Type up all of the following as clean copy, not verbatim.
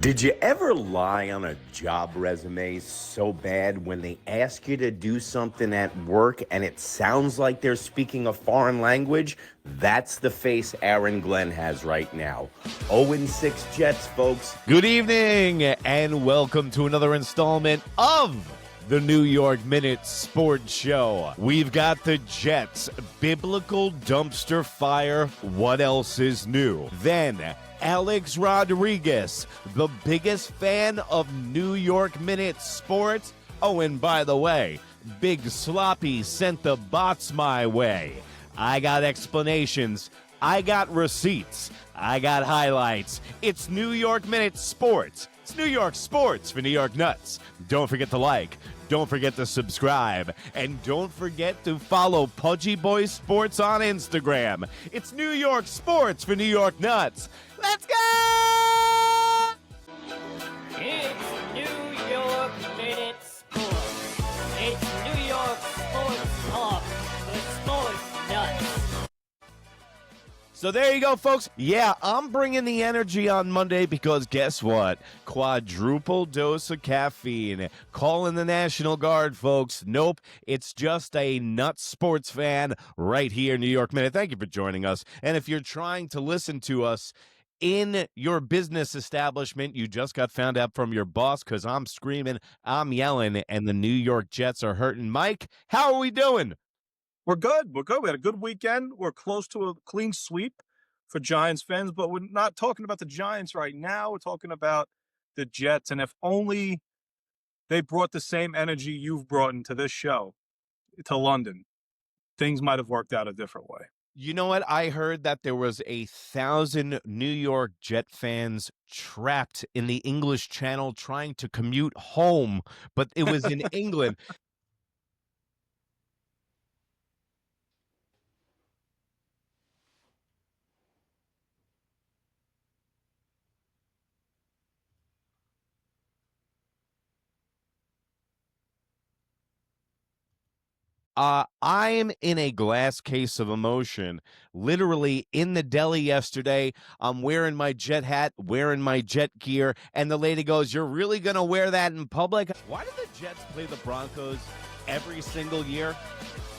Did you ever lie on a job resume so bad when they ask you to do something at work and it sounds like they're speaking a foreign language? That's the face Aaron Glenn has right now. 0-6 Jets, folks. Good evening and welcome to another installment of the New York Minute Sports Show. We've got the Jets, biblical dumpster fire, what else is new? Then Alex Rodriguez, the biggest fan of New York Minute Sports. Oh, and by the way, Big Sloppy sent the bots my way. I got explanations. I got receipts. I got highlights. It's New York Minute Sports. It's New York Sports for New York Nuts. Don't forget to like. Don't forget to subscribe. And don't forget to follow Pudgy Boy Sports on Instagram. It's New York Sports for New York Nuts. Let's go! It's New York Minute Sports. It's New York Sports Talk for Sports Nuts. So there you go, folks. Yeah, I'm bringing the energy on Monday because guess what? Quadruple dose of caffeine. Calling the National Guard, folks. Nope, it's just a nuts sports fan right here in New York Minute. Thank you for joining us. And if you're trying to listen to us in your business establishment, you just got found out from your boss because I'm screaming, I'm yelling, and the New York Jets are hurting. Mike, how are we doing? We're good. We're good. We had a good weekend. We're close to a clean sweep for Giants fans, but we're not talking about the Giants right now. We're talking about the Jets. And if only they brought the same energy you've brought into this show to London, things might have worked out a different way. You know what? I heard that there was 1,000 New York Jet fans trapped in the English Channel trying to commute home, but it was in England. I'm in a glass case of emotion, literally in the deli yesterday. I'm wearing my jet hat, wearing my jet gear, and the lady goes, "You're really going to wear that in public?" Why do the Jets play the Broncos every single year?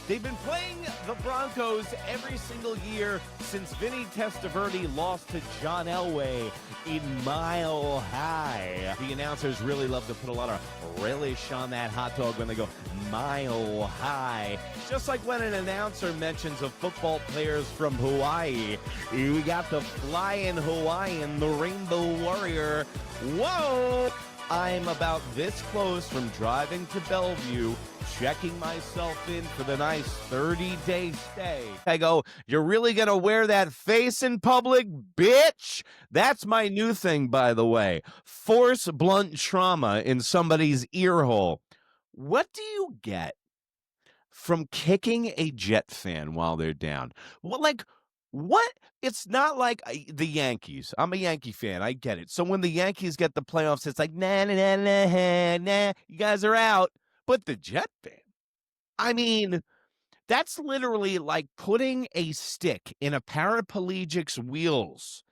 They've been playing the Broncos every single year since Vinny Testaverde lost to John Elway in Mile High. The announcers really love to put a lot of relish on that hot dog when they go Mile High. Just like when an announcer mentions of football players from Hawaii. We got the flying Hawaiian, the Rainbow Warrior. Whoa! I'm about this close from driving to Bellevue, checking myself in for the nice 30-day stay. I go, "You're really going to wear that face in public, bitch?" That's my new thing, by the way. Force blunt trauma in somebody's ear hole. What do you get from kicking a Jet fan while they're down? What? It's not like the Yankees. I'm a Yankee fan. I get it. So when the Yankees get the playoffs, it's like, nah, nah, nah, nah, nah, you guys are out. But the Jet fan, I mean, that's literally like putting a stick in a paraplegic's wheels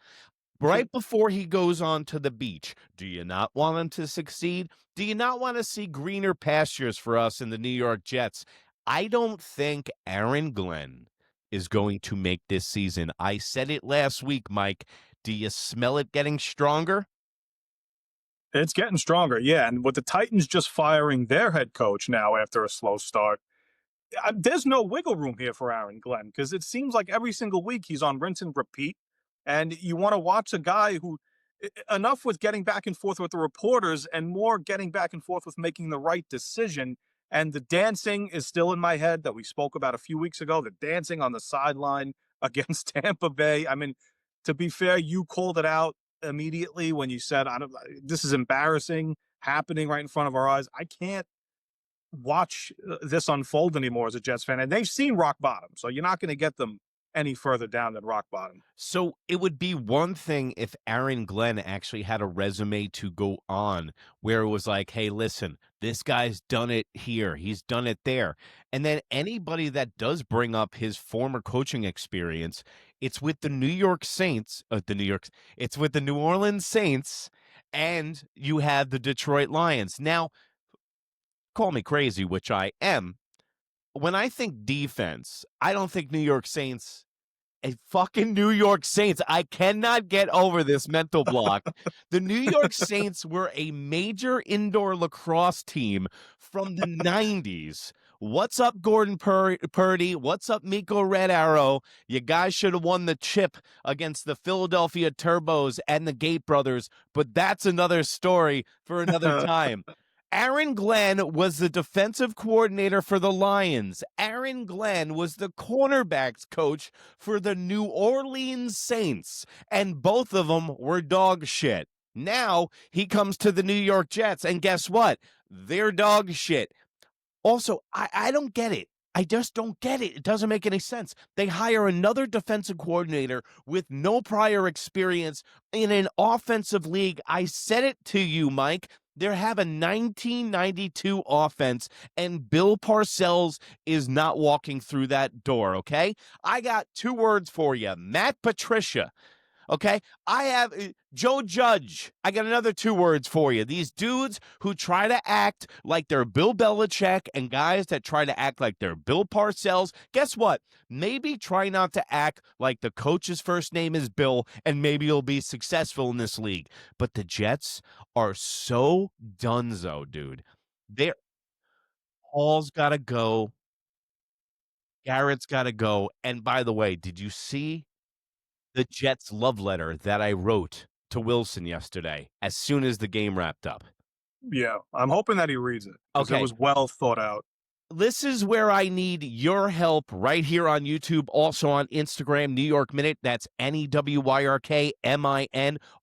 right before he goes on to the beach. Do you not want him to succeed? Do you not want to see greener pastures for us in the New York Jets? I don't think Aaron Glenn is going to make this season. I said it last week, Mike. Do you smell it getting stronger? It's getting stronger, yeah. And with the Titans just firing their head coach now after a slow start, there's no wiggle room here for Aaron Glenn because it seems like every single week he's on rinse and repeat. And you want to watch a guy who, enough with getting back and forth with the reporters and more getting back and forth with making the right decision. And the dancing is still in my head that we spoke about a few weeks ago, the dancing on the sideline against Tampa Bay. I mean, to be fair, you called it out immediately when you said, this is embarrassing happening right in front of our eyes. I can't watch this unfold anymore as a Jets fan. And they've seen rock bottom, so you're not going to get them any further down than rock bottom. So it would be one thing if Aaron Glenn actually had a resume to go on where it was like, hey, listen, this guy's done it here. He's done it there. And then anybody that does bring up his former coaching experience, it's with the New York Saints, it's with the New Orleans Saints and you have the Detroit Lions. Now, call me crazy, which I am. When I think defense, I don't think New York Saints. A fucking New York Saints. I cannot get over this mental block. The New York Saints were a major indoor lacrosse team from the 90s. What's up, Gordon Purdy? What's up, Miko Red Arrow? You guys should have won the chip against the Philadelphia Turbos and the Gate Brothers, but that's another story for another time. Aaron Glenn was the defensive coordinator for the Lions. Aaron Glenn was the cornerbacks coach for the New Orleans Saints, and both of them were dog shit. Now he comes to the New York Jets, and guess what? They're dog shit. Also, I don't get it. I just don't get it. It doesn't make any sense. They hire another defensive coordinator with no prior experience in an offensive league. I said it to you, Mike. They have a 1992 offense, and Bill Parcells is not walking through that door, okay? I got 2 words for you. Matt Patricia. Okay, I have Joe Judge. I got another 2 words for you. These dudes who try to act like they're Bill Belichick and guys that try to act like they're Bill Parcells. Guess what? Maybe try not to act like the coach's first name is Bill, and maybe you'll be successful in this league. But the Jets are so dunzo, dude. Paul's got to go. Garrett's got to go. And by the way, did you see the Jets love letter that I wrote to Wilson yesterday as soon as the game wrapped up? Yeah, I'm hoping that he reads it. Okay. It was well thought out. This is where I need your help right here on YouTube, also on Instagram, New York Minute. That's NEWYRKMIN.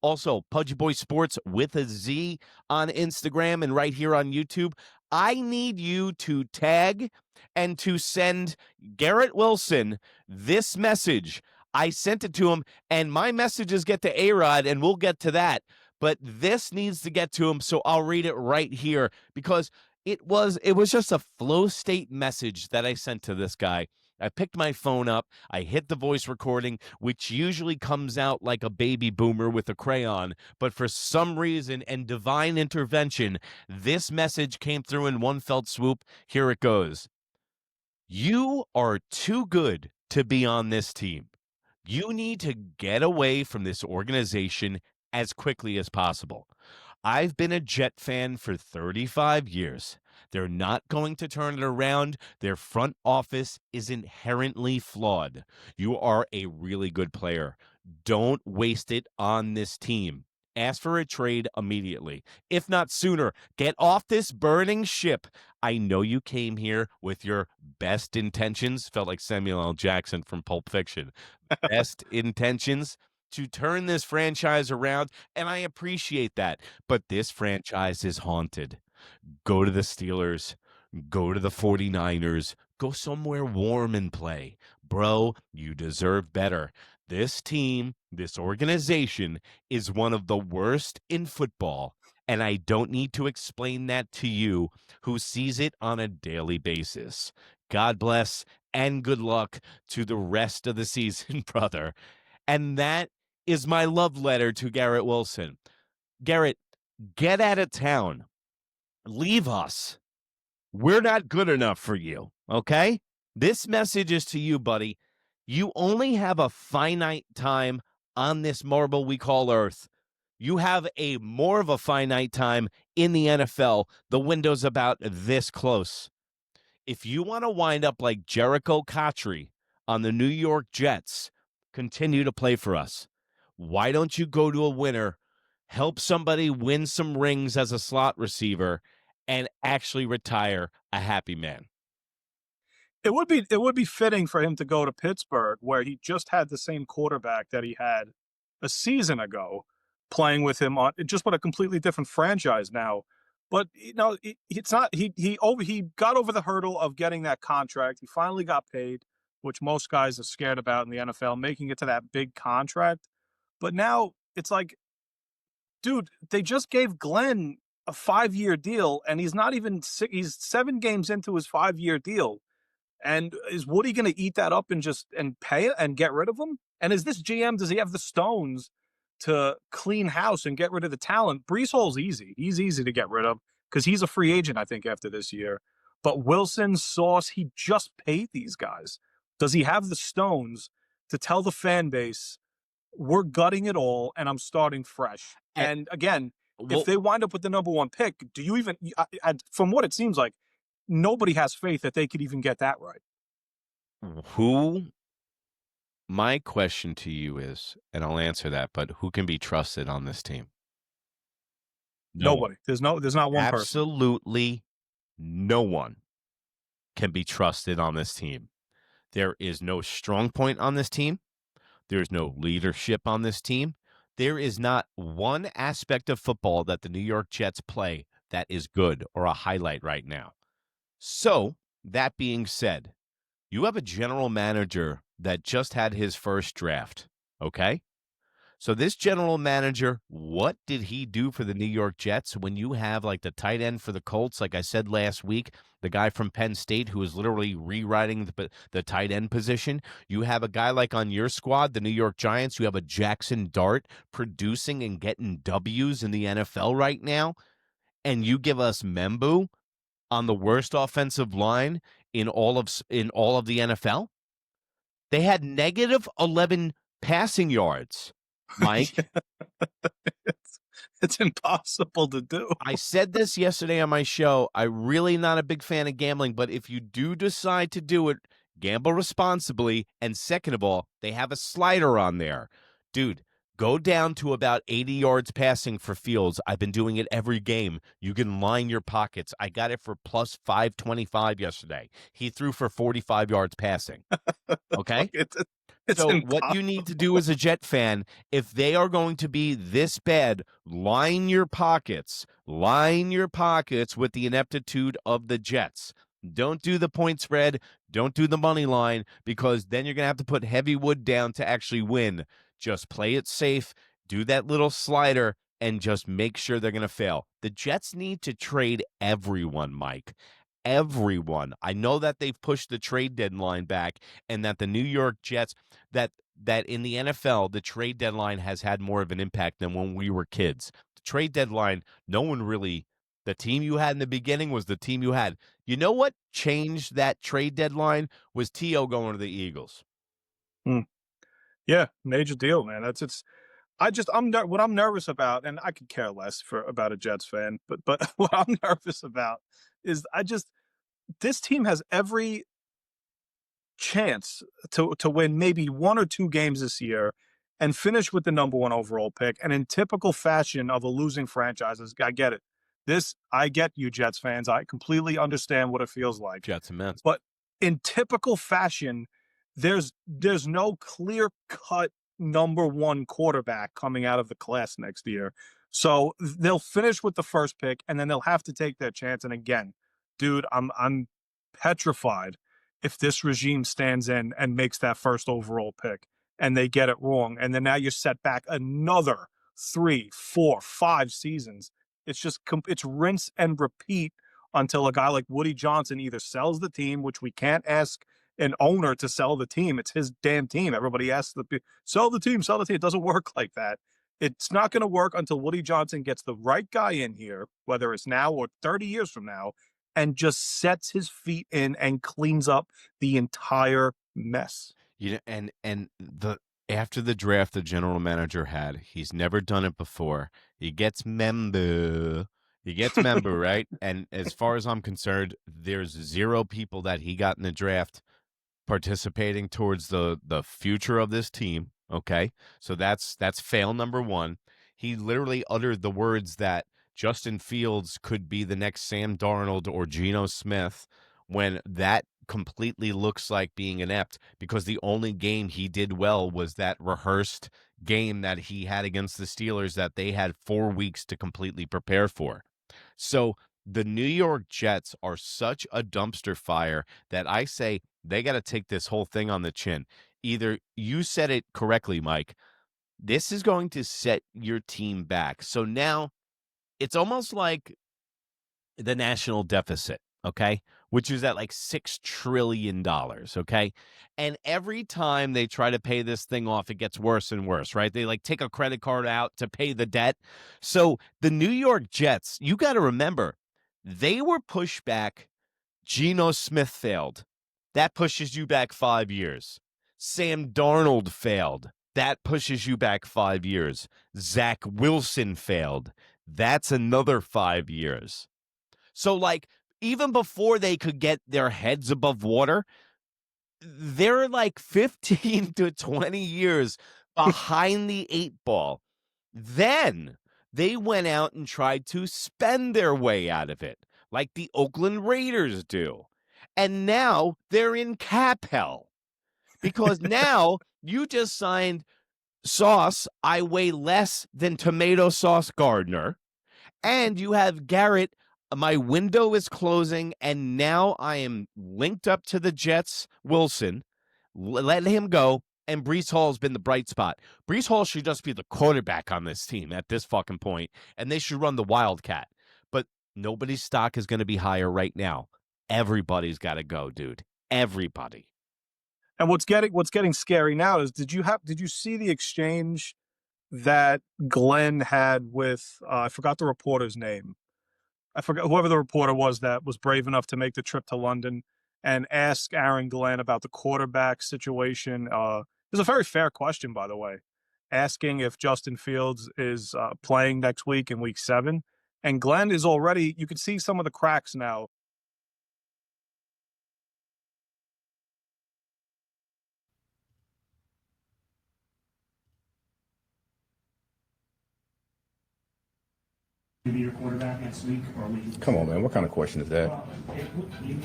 Also, Pudgy Boy Sports with a Z on Instagram and right here on YouTube. I need you to tag and to send Garrett Wilson this message. I sent it to him, and my messages get to A-Rod, and we'll get to that. But this needs to get to him, so I'll read it right here because it was just a flow state message that I sent to this guy. I picked my phone up, I hit the voice recording, which usually comes out like a baby boomer with a crayon, but for some reason and divine intervention, this message came through in one fell swoop. Here it goes. You are too good to be on this team. You need to get away from this organization as quickly as possible. I've been a Jet fan for 35 years. They're not going to turn it around. Their front office is inherently flawed. You are a really good player. Don't waste it on this team. Ask for a trade immediately. If not sooner, get off this burning ship. I know you came here with your best intentions. Felt like Samuel L. Jackson from Pulp Fiction. Best intentions to turn this franchise around, and I appreciate that. But this franchise is haunted. Go to the Steelers. Go to the 49ers. Go somewhere warm and play. Bro, you deserve better. This team, this organization is one of the worst in football, and I don't need to explain that to you who sees it on a daily basis. God bless and good luck to the rest of the season, brother. And that is my love letter to Garrett Wilson. Garrett, get out of town. Leave us. We're not good enough for you, okay? This message is to you, buddy. You only have a finite time on this marble we call Earth. You have a more of a finite time in the NFL. The window's about this close. If you want to wind up like Jericho Cotchery on the New York Jets, continue to play for us. Why don't you go to a winner, help somebody win some rings as a slot receiver, and actually retire a happy man? It would be fitting for him to go to Pittsburgh, where he just had the same quarterback that he had a season ago, playing with him on just what a completely different franchise now. But it's not. He got over the hurdle of getting that contract. He finally got paid, which most guys are scared about in the NFL, making it to that big contract. But now it's like, dude, they just gave Glenn a 5-year deal, and he's not even he's 7 games into his 5-year deal. And is Woody going to eat that up and pay it and get rid of him? And is this GM, does he have the stones to clean house and get rid of the talent. Brees Hall's easy. He's easy to get rid of because he's a free agent, I think, after this year. But Wilson, Sauce, he just paid these guys. Does he have the stones to tell the fan base, we're gutting it all and I'm starting fresh? And again, if they wind up with the number 1 pick, do you even, from what it seems like, nobody has faith that they could even get that right. My question to you is, and I'll answer that, but who can be trusted on this team? Nobody. There's not one person. Absolutely no one can be trusted on this team. There is no strong point on this team. There's no leadership on this team. There is not one aspect of football that the New York Jets play that is good or a highlight right now. So, that being said, you have a general manager that just had his first draft, okay? So this general manager, what did he do for the New York Jets when you have like the tight end for the Colts, like I said last week, the guy from Penn State who is literally rewriting the tight end position? You have a guy like on your squad, the New York Giants, you have a Jackson Dart producing and getting W's in the NFL right now, and you give us Membu on the worst offensive line in all of the NFL? They had negative 11 passing yards, Mike. It's impossible to do. I said this yesterday on my show. I'm really not a big fan of gambling, but if you do decide to do it, gamble responsibly. And second of all, they have a slider on there. Dude, go down to about 80 yards passing for Fields. I've been doing it every game. You can line your pockets. I got it for plus 525 yesterday. He threw for 45 yards passing. Okay? It's so impossible. What you need to do as a Jet fan, if they are going to be this bad, line your pockets with the ineptitude of the Jets. Don't do the point spread. Don't do the money line, because then you're going to have to put heavy wood down to actually win. Just play it safe, do that little slider, and just make sure they're going to fail. The Jets need to trade everyone, Mike. Everyone. I know that they've pushed the trade deadline back, and that the New York Jets, that in the NFL, the trade deadline has had more of an impact than when we were kids. The trade deadline, no one really, the team you had in the beginning was the team you had. You know what changed that trade deadline was T.O. going to the Eagles. Yeah, major deal, man. What I'm nervous about, and I could care less about a Jets fan, but what I'm nervous about is this team has every chance to win maybe 1 or 2 games this year and finish with the number 1 overall pick. And in typical fashion of a losing franchise, I get it. I get you, Jets fans. I completely understand what it feels like. Jets and Mets. But in typical fashion, there's no clear-cut number 1 quarterback coming out of the class next year. So they'll finish with the first pick, and then they'll have to take their chance. And again, dude, I'm petrified if this regime stands in and makes that first overall pick and they get it wrong. And then now you're set back another 3, 4, 5 seasons. It's just it's rinse and repeat until a guy like Woody Johnson either sells the team, which we can't ask an owner to sell the team. It's his damn team. Everybody asks sell the team. It doesn't work like that. It's not going to work until Woody Johnson gets the right guy in here, whether it's now or 30 years from now, and just sets his feet in and cleans up the entire mess. And after the draft the general manager had, he's never done it before. He gets Membu, right? And as far as I'm concerned, there's 0 people that he got in the draft participating towards the future of this team. Okay, so that's fail number 1. He literally uttered the words that Justin Fields could be the next Sam Darnold or Geno Smith, when that completely looks like being inept, because the only game he did well was that rehearsed game that he had against the Steelers that they had 4 weeks to completely prepare for. So the New York Jets are such a dumpster fire that I say they got to take this whole thing on the chin. Either you said it correctly, Mike, this is going to set your team back. So now it's almost like the national deficit, okay? which is at like $6 trillion, okay? And every time they try to pay this thing off, it gets worse and worse, right? They like take a credit card out to pay the debt. So the New York Jets, you got to remember, they were pushed back. Geno Smith failed. That pushes you back 5 years. Sam Darnold failed. That pushes you back 5 years. Zach Wilson failed. That's another 5 years. So, like, even before they could get their heads above water, they're like 15 to 20 years behind the 8 ball. Then they went out and tried to spend their way out of it, like the Oakland Raiders do. And now they're in cap hell because now you just signed Sauce, I weigh less than tomato sauce Gardner, and you have Garrett, my window is closing, and now I am linked up to the Jets. Wilson, let him go, and Breece Hall's been the bright spot. Breece Hall should just be the quarterback on this team at this fucking point, and they should run the Wildcat. But nobody's stock is going to be higher right now. Everybody's got to go, dude. Everybody. And what's getting scary now is did you see the exchange that Glenn had with I forgot the reporter's name. I forgot whoever the reporter was that was brave enough to make the trip to London and ask Aaron Glenn about the quarterback situation. It was a very fair question, by the way, asking if Justin Fields is playing next week in Week 7. And Glenn is already, you can see some of the cracks now. Be your quarterback next week, or will you? Come on, man. What kind of question is that?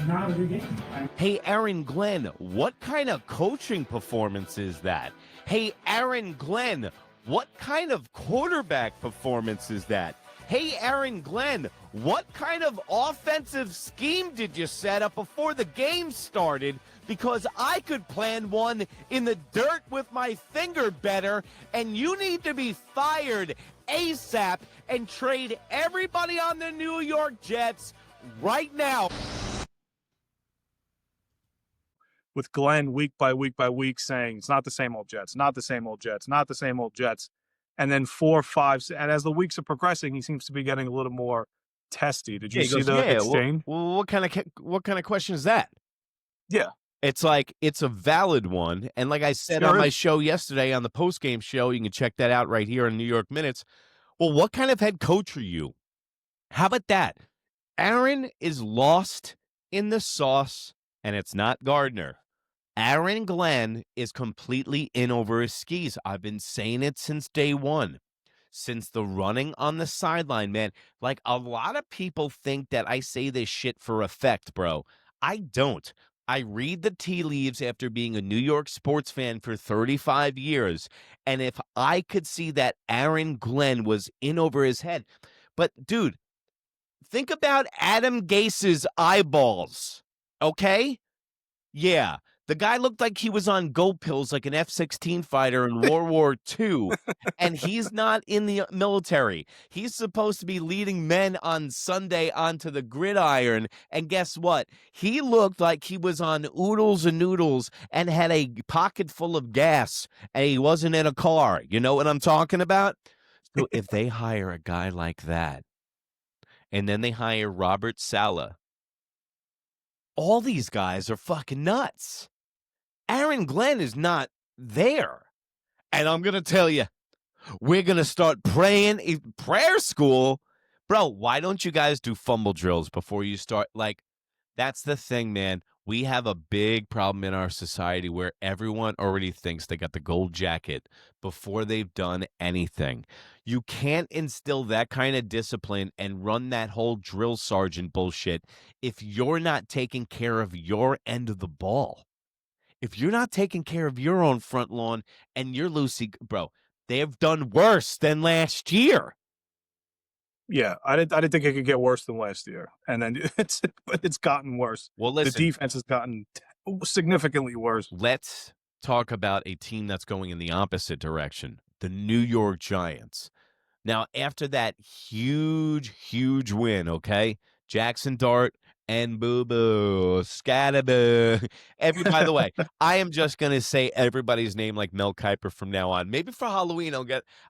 Not a good game. Hey, Aaron Glenn, what kind of coaching performance is that? Hey, Aaron Glenn, what kind of quarterback performance is that? Hey, Aaron Glenn, what kind of offensive scheme did you set up before the game started? Because I could plan one in the dirt with my finger better, and you need to be fired ASAP and trade everybody on the New York Jets right now. With Glenn week by week by week saying it's not the same old Jets, not the same old Jets, not the same old Jets. And then 4, 5, and as the weeks are progressing, he seems to be getting a little more testy. Did you see the exchange? Well, what kind of question is that? Yeah. It's like, it's a valid one. And like I said on my show yesterday on the postgame show, you can check that out right here on New York Minutes. Well, what kind of head coach are you? How about that? Aaron is lost in the sauce, and it's not Gardner. Aaron Glenn is completely in over his skis. I've been saying it since day one, since the running on the sideline, man. Like, a lot of people think that I say this shit for effect, bro. I don't. I read the tea leaves after being a New York sports fan for 35 years, and if I could see that Aaron Glenn was in over his head. But, dude, think about Adam Gase's eyeballs, okay? Yeah, the guy looked like he was on go pills like an F-16 fighter in World War II, and he's not in the military. He's supposed to be leading men on Sunday onto the gridiron, and guess what? He looked like he was on oodles and noodles and had a pocket full of gas, and he wasn't in a car. You know what I'm talking about? So if they hire a guy like that, and then they hire Robert Saleh, all these guys are fucking nuts. Aaron Glenn is not there. And I'm going to tell you, we're going to start praying in prayer school. Bro, why don't you guys do fumble drills before you start? Like, that's the thing, man. We have a big problem in our society where everyone already thinks they got the gold jacket before they've done anything. You can't instill that kind of discipline and run that whole drill sergeant bullshit if you're not taking care of your end of the ball. If you're not taking care of your own front lawn and you're loosey, bro, they have done worse than last year. Yeah, I didn't think it could get worse than last year, and then it's gotten worse. Well, listen, the defense has gotten significantly worse. Let's talk about a team that's going in the opposite direction, the New York Giants. Now, after that huge win, okay, Jackson Dart and Boo Boo, Scatterboo. By the way, I am just gonna say everybody's name like Mel Kiper from now on. Maybe for Halloween,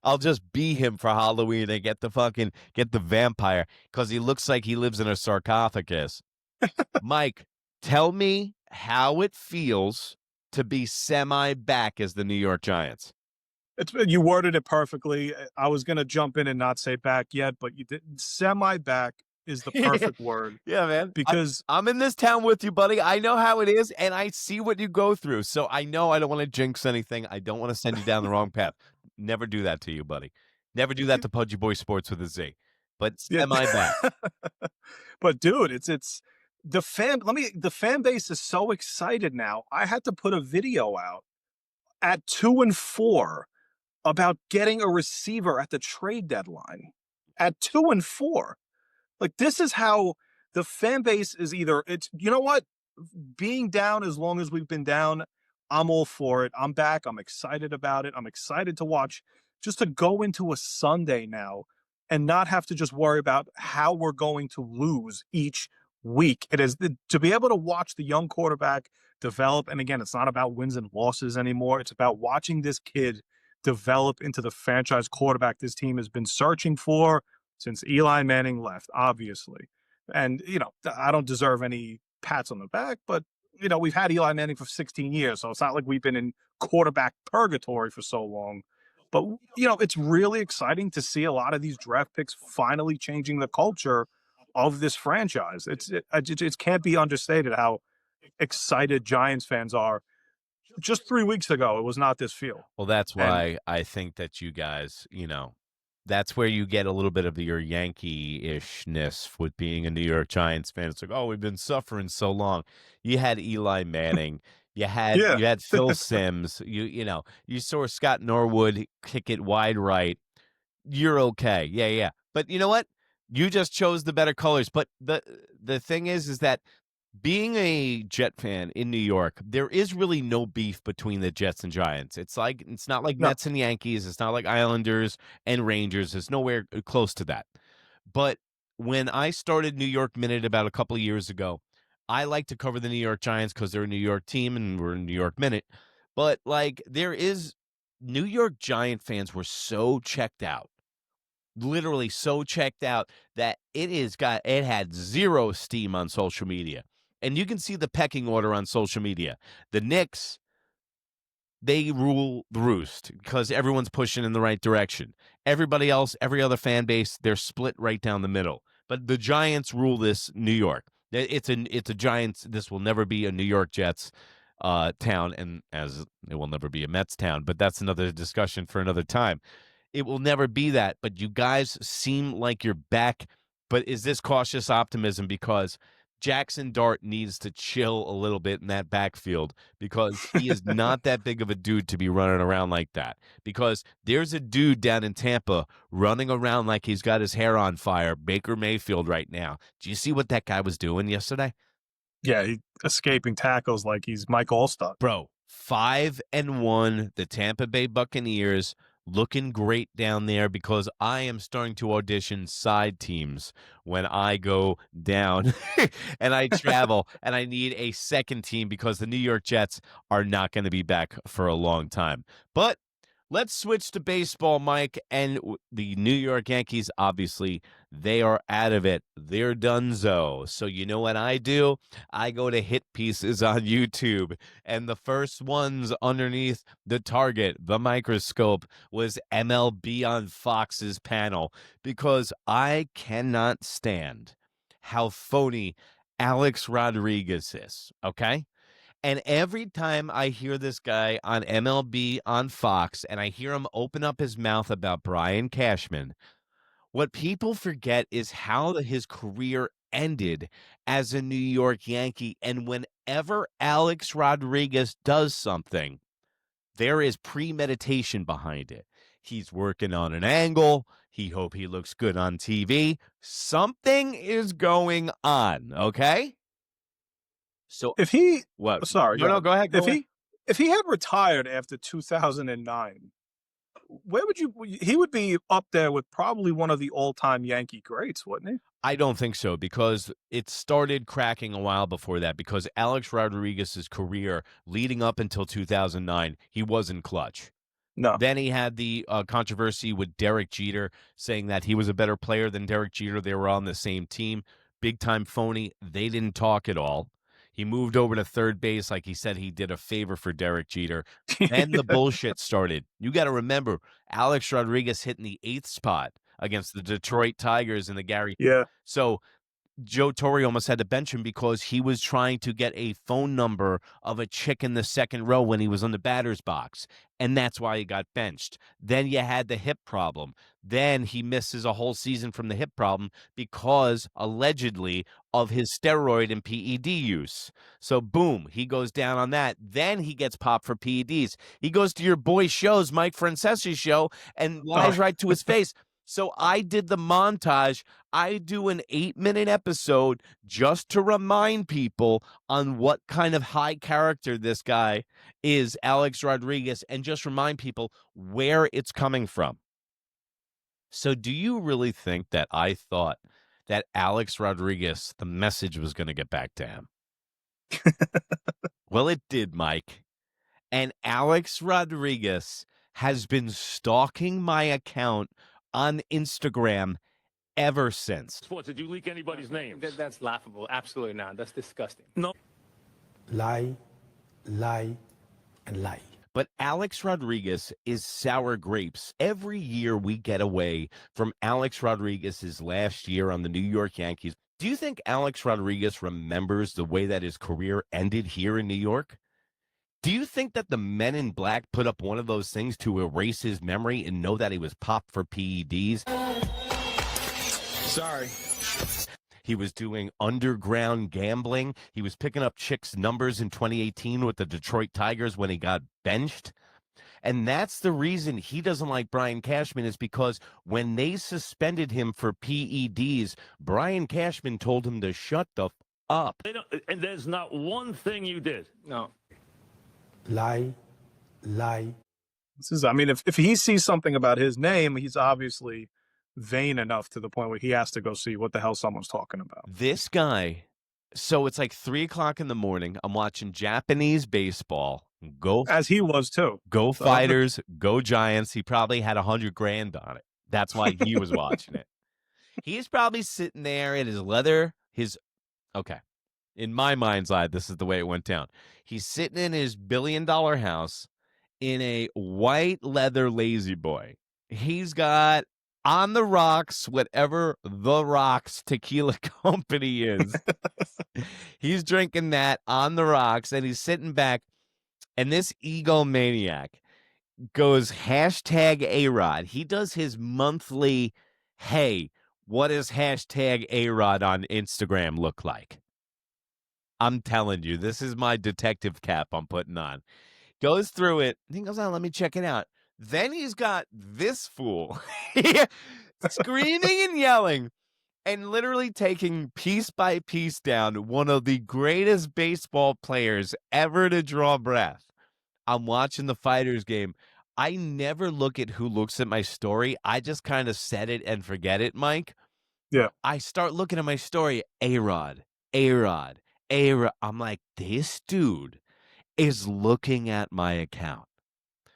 I'll just be him for Halloween and get the vampire because he looks like he lives in a sarcophagus. Mike, tell me how it feels to be semi back as the New York Giants. You worded it perfectly. I was gonna jump in and not say back yet, but you did. Semi back is the perfect word. Yeah, man. Because I'm in this town with you, buddy. I know how it is, and I see what you go through. So I know I don't want to jinx anything. I don't want to send you down the wrong path. Never do that to you, buddy. Never do that to Pudgy Boy Sports with a Z. But semi back. But dude, it's the fan base is so excited now. I had to put a video out at 2-4 about getting a receiver at the trade deadline. At 2-4. Like, this is how the fan base is. You know what? Being down as long as we've been down, I'm all for it. I'm back. I'm excited about it. I'm excited to watch, just to go into a Sunday now and not have to just worry about how we're going to lose each week. It is to be able to watch the young quarterback develop. And again, it's not about wins and losses anymore. It's about watching this kid develop into the franchise quarterback this team has been searching for since Eli Manning left, obviously. And, I don't deserve any pats on the back, but, we've had Eli Manning for 16 years, so it's not like we've been in quarterback purgatory for so long. But, it's really exciting to see a lot of these draft picks finally changing the culture of this franchise. It can't be understated how excited Giants fans are. Just 3 weeks ago, it was not this feel. Well, that's why I think that you guys, that's where you get a little bit of your Yankee-ishness with being a New York Giants fan. It's like, oh, we've been suffering so long. You had Eli Manning. You had Phil Simms. You saw Scott Norwood kick it wide right. You're okay. Yeah. But you know what? You just chose the better colors. But the thing is that being a Jet fan in New York, there is really no beef between the Jets and Giants. It's not like Mets and Yankees. It's not like Islanders and Rangers. It's nowhere close to that. But when I started New York Minute about a couple of years ago, I like to cover the New York Giants because they're a New York team and we're in New York Minute. But New York Giant fans were so checked out. Literally so checked out that it had zero steam on social media. And you can see the pecking order on social media. The Knicks, they rule the roost because everyone's pushing in the right direction. Everybody else, every other fan base, they're split right down the middle. But the Giants rule this New York. It's a Giants. This will never be a New York Jets town, and as it will never be a Mets town. But that's another discussion for another time. It will never be that. But you guys seem like you're back. But is this cautious optimism because Jackson Dart needs to chill a little bit in that backfield because he is not that big of a dude to be running around like that. Because there's a dude down in Tampa running around like he's got his hair on fire, Baker Mayfield right now. Do you see what that guy was doing yesterday? Yeah, he's escaping tackles like he's Mike Allstott. Bro, 5-1, the Tampa Bay Buccaneers looking great down there because I am starting to audition side teams when I go down and I travel and I need a second team because the New York Jets are not going to be back for a long time. But let's switch to baseball, Mike, and the New York Yankees, obviously, they are out of it. They're donezo. So you know what I do? I go to hit pieces on YouTube, and the first ones underneath the target, the microscope, was MLB on Fox's panel because I cannot stand how phony Alex Rodriguez is, okay? And every time I hear this guy on MLB on Fox and I hear him open up his mouth about Brian Cashman, what people forget is how his career ended as a New York Yankee. And whenever Alex Rodriguez does something, there is premeditation behind it. He's working on an angle. He hope he looks good on TV. Something is going on, okay? So if he, what? Sorry, No, go ahead. If he had retired after 2009, where would you? He would be up there with probably one of the all-time Yankee greats, wouldn't he? I don't think so, because it started cracking a while before that, because Alex Rodriguez's career leading up until 2009, he wasn't clutch. No. Then he had the controversy with Derek Jeter, saying that he was a better player than Derek Jeter. They were on the same team. Big time phony. They didn't talk at all. He moved over to third base like he said he did a favor for Derek Jeter. Then the bullshit started. You got to remember, Alex Rodriguez hit in the 8th spot against the Detroit Tigers in the Gary. Yeah. So Joe Torre almost had to bench him because he was trying to get a phone number of a chick in the second row when he was on the batter's box, and that's why he got benched. Then you had the hip problem. Then he misses a whole season from the hip problem because, allegedly, of his steroid and PED use. So, boom, he goes down on that. Then he gets popped for PEDs. He goes to your boy show's, Mike Francesi's show, and lies right to his face. So I did the montage. I do an 8-minute episode just to remind people on what kind of high character this guy is, Alex Rodriguez, and just remind people where it's coming from. So do you really think that I thought that Alex Rodriguez, the message was going to get back to him? Well, it did, Mike. And Alex Rodriguez has been stalking my account on Instagram ever since. Sports, did you leak anybody's names? That's laughable. Absolutely not. That's disgusting. No. Lie, lie, and lie. But Alex Rodriguez is sour grapes. Every year we get away from Alex Rodriguez's last year on the New York Yankees. Do you think Alex Rodriguez remembers the way that his career ended here in New York? Do you think that the Men in Black put up one of those things to erase his memory and know that he was popped for PEDs? Sorry. He was doing underground gambling. He was picking up chicks' numbers in 2018 with the Detroit Tigers when he got benched. And that's the reason he doesn't like Brian Cashman, is because when they suspended him for PEDs, Brian Cashman told him to shut the f up. And there's not one thing you did. No. Lie, lie. This is, I mean, if he sees something about his name, he's obviously vain enough to the point where he has to go see what the hell someone's talking about. This guy, so it's like 3 o'clock in the morning. I'm watching Japanese baseball. Go, As he was too. go Fighters, go Giants. He probably had $100,000 on it. That's why he was watching it. He's probably sitting there in his leather, okay. In my mind's eye, this is the way it went down. He's sitting in his $1 billion house in a white leather lazy boy. He's got on the rocks, whatever the Rocks Tequila Company is. He's drinking that on the rocks, and he's sitting back, and this egomaniac goes #A-Rod. He does his monthly, hey, what does #A-Rod on Instagram look like? I'm telling you, this is my detective cap I'm putting on. Goes through it. He goes, oh, let me check it out. Then he's got this fool screaming and yelling and literally taking piece by piece down one of the greatest baseball players ever to draw breath. I'm watching the Fighters game. I never look at who looks at my story. I just kind of set it and forget it, Mike. Yeah. I start looking at my story, A-Rod, A-Rod, A-Rod. I'm like, this dude is looking at my account.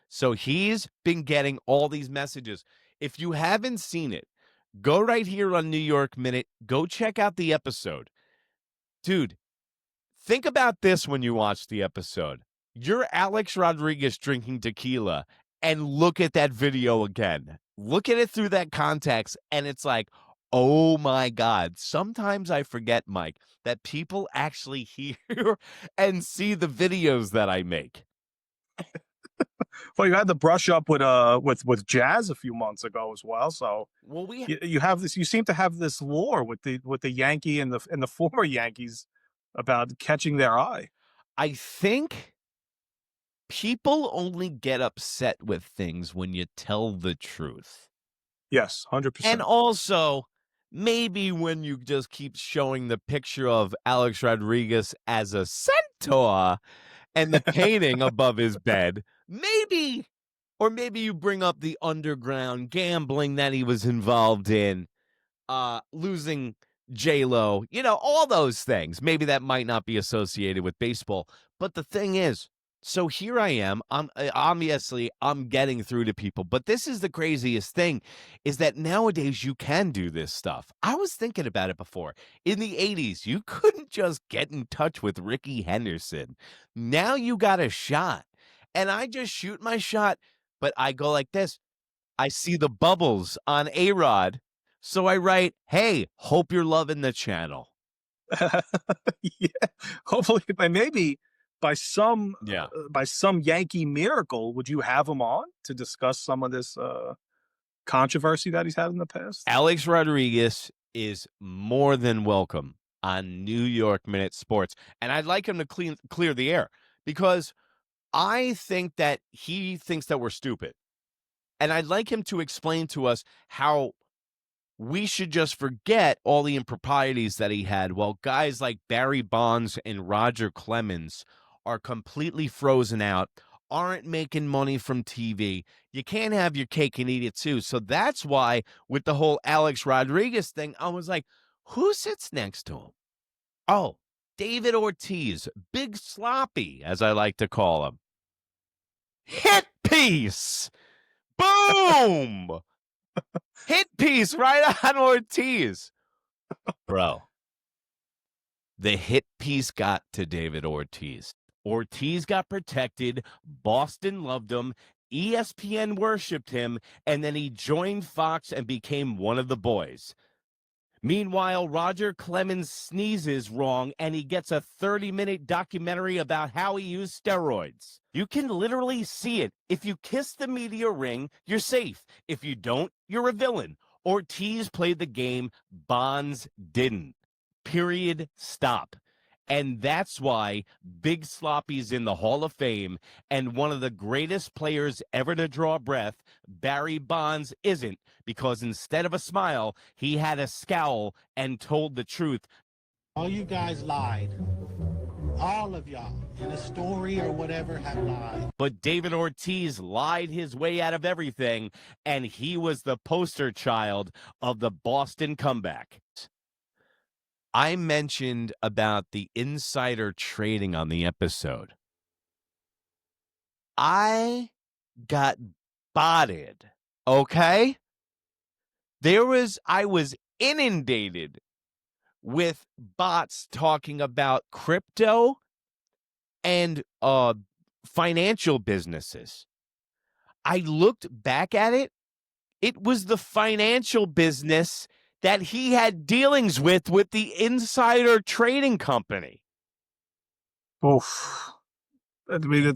So he's been getting all these messages. If you haven't seen it, go right here on New York Minute. Go check out the episode. Dude, think about this when you watch the episode. You're Alex Rodriguez drinking tequila, and look at that video again. Look at it through that context, and it's like, oh my God. Sometimes I forget, Mike, that people actually hear and see the videos that I make. Well, you had the brush up with Jazz a few months ago as well. So Well, you have this. You seem to have this lore with the Yankee and the former Yankees about catching their eye. I think people only get upset with things when you tell the truth. Yes, 100%. And also, maybe when you just keep showing the picture of Alex Rodriguez as a centaur and the painting above his bed, maybe Or maybe you bring up the underground gambling that he was involved in, losing J-Lo, all those things. Maybe that might not be associated with baseball. But the thing is, so here I am. Obviously, I'm getting through to people. But this is the craziest thing, is that nowadays you can do this stuff. I was thinking about it before. In the 80s, you couldn't just get in touch with Ricky Henderson. Now you got a shot. And I just shoot my shot, but I go like this. I see the bubbles on A-Rod. So I write, hey, hope you're loving the channel. Yeah, hopefully, maybe by some Yankee miracle, would you have him on to discuss some of this controversy that he's had in the past? Alex Rodriguez is more than welcome on New York Minute Sports, and I'd like him to clear the air, because I think that he thinks that we're stupid, and I'd like him to explain to us how we should just forget all the improprieties that he had, while guys like Barry Bonds and Roger Clemens are completely frozen out, aren't making money from TV. You can't have your cake and eat it too. So that's why with the whole Alex Rodriguez thing, I was like, who sits next to him? Oh, David Ortiz, Big Sloppy, as I like to call him. Hit piece! Boom! Hit piece right on Ortiz. Bro, the hit piece got to David Ortiz. Ortiz got protected. Boston loved him. ESPN worshipped him. And then he joined Fox and became one of the boys. Meanwhile, Roger Clemens sneezes wrong and he gets a 30-minute documentary about how he used steroids. You can literally see it. If you kiss the media ring, you're safe. If you don't, you're a villain. Ortiz played the game. Bonds didn't. Period. Stop. And that's why Big Sloppy's in the Hall of Fame, and one of the greatest players ever to draw breath, Barry Bonds, isn't, because instead of a smile, he had a scowl and told the truth. All you guys lied. All of y'all, in a story or whatever, have lied. But David Ortiz lied his way out of everything, and he was the poster child of the Boston comeback. I mentioned about the insider trading on the episode. I got botted, okay? I was inundated with bots talking about crypto and financial businesses. I looked back at it. It was the financial business that he had dealings with the insider trading company. Oof. I mean,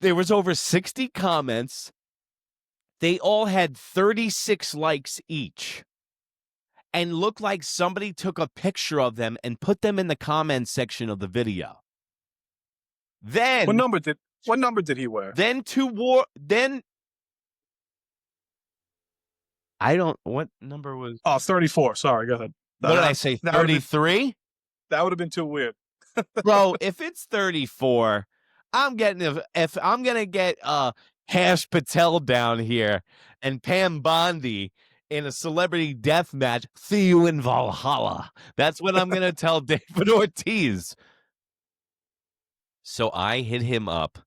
there was over 60 comments. They all had 36 likes each, and looked like somebody took a picture of them and put them in the comment section of the video. Then what number did he wear? What number was? Oh, 34. Sorry, go ahead. What did I say? 33? That would have been too weird. Bro, if it's 34, if I'm gonna get Hash Patel down here and Pam Bondi in a celebrity death match, see you in Valhalla. That's what I'm gonna tell David Ortiz. So I hit him up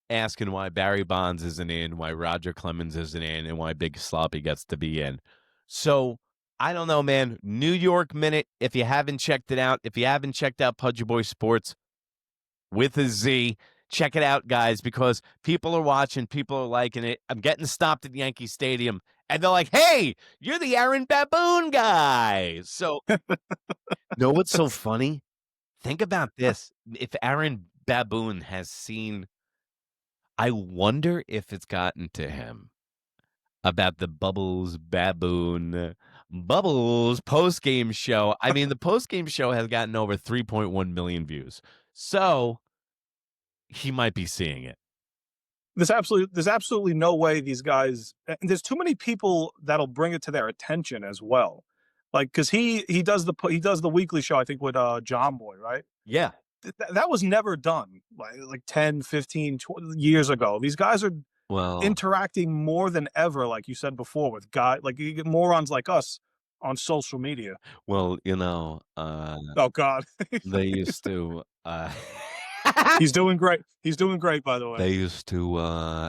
asking why Barry Bonds isn't in, why Roger Clemens isn't in, and why Big Sloppy gets to be in. So, I don't know, man. New York Minute, if you haven't checked it out, if you haven't checked out Pudgy Boy Sports with a Z, check it out, guys, because people are watching, people are liking it. I'm getting stopped at Yankee Stadium, and they're like, hey, you're the Aaron Baboon guy. So, know what's so funny? Think about this. If Aaron Baboon has seen, I wonder if it's gotten to him about the Bubbles post-game show. I mean, the post-game show has gotten over 3.1 million views. So he might be seeing it. There's absolutely no way these guys, and there's too many people that'll bring it to their attention as well. Like, cause he does the weekly show, I think, with John Boy, right? Yeah. That was never done like 10, 15, 20 years ago. These guys are Well, interacting more than ever, like you said before, with guys like you get morons like us on social media. well, Oh God, they used to he's doing great. He's doing great, by the way. they used to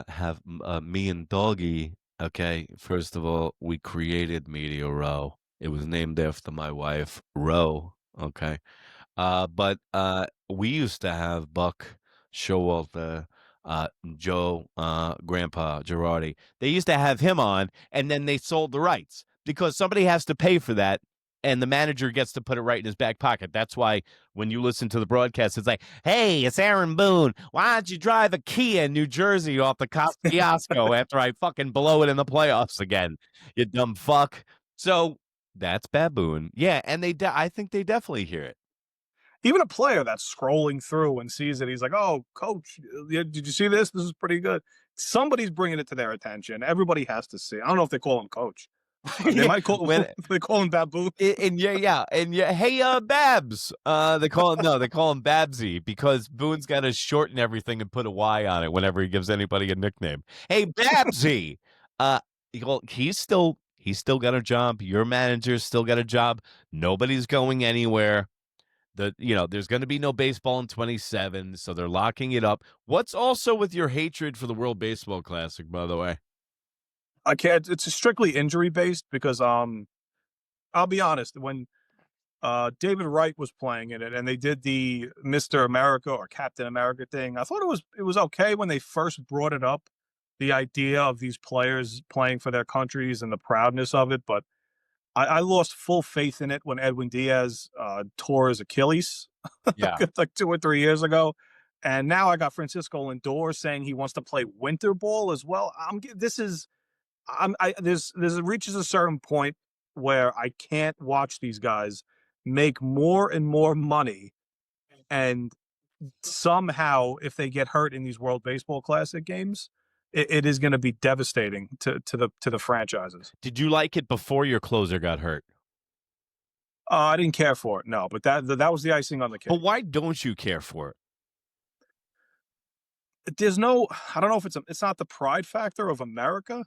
have me and Doggy. Okay, first of all, we created Media Row. It was named after my wife, Row. Okay, but we used to have Buck Showalter, Joe, Grandpa Girardi. They used to have him on, and then they sold the rights because somebody has to pay for that, and the manager gets to put it right in his back pocket. That's why when you listen to the broadcast, it's like, "Hey, it's Aaron Boone. Why don't you drive a Kia in New Jersey off the Fiasco after I fucking blow it in the playoffs again, you dumb fuck?" So that's Baboon. Yeah, and I think they definitely hear it. Even a player that's scrolling through and sees it, he's like, "Oh, coach, did you see this? This is pretty good." Somebody's bringing it to their attention. Everybody has to see. I don't know if they call him coach. They might call they call him Baboon. And hey, Babs. They call him Babsy because Boone's got to shorten everything and put a Y on it whenever he gives anybody a nickname. Hey, Babsy. He's still got a job. Your manager's still got a job. Nobody's going anywhere. There's going to be no baseball in 27, so they're locking it up. What's also with your hatred for the World Baseball Classic, by the way? I can't. It's strictly injury based because I'll be honest. When David Wright was playing in it, and they did the Mr. America or Captain America thing, I thought it was okay when they first brought it up, the idea of these players playing for their countries and the proudness of it. But I lost full faith in it when Edwin Diaz tore his Achilles, Yeah. like 2 or 3 years ago, and now I got Francisco Lindor saying he wants to play winter ball as well. There's reaches a certain point where I can't watch these guys make more and more money, and somehow if they get hurt in these World Baseball Classic games, it is going to be devastating to the franchises. Did you like it before your closer got hurt? I didn't care for it, no, but that was the icing on the cake. But why don't you care for it? There's no, I don't know if it's not the pride factor of America,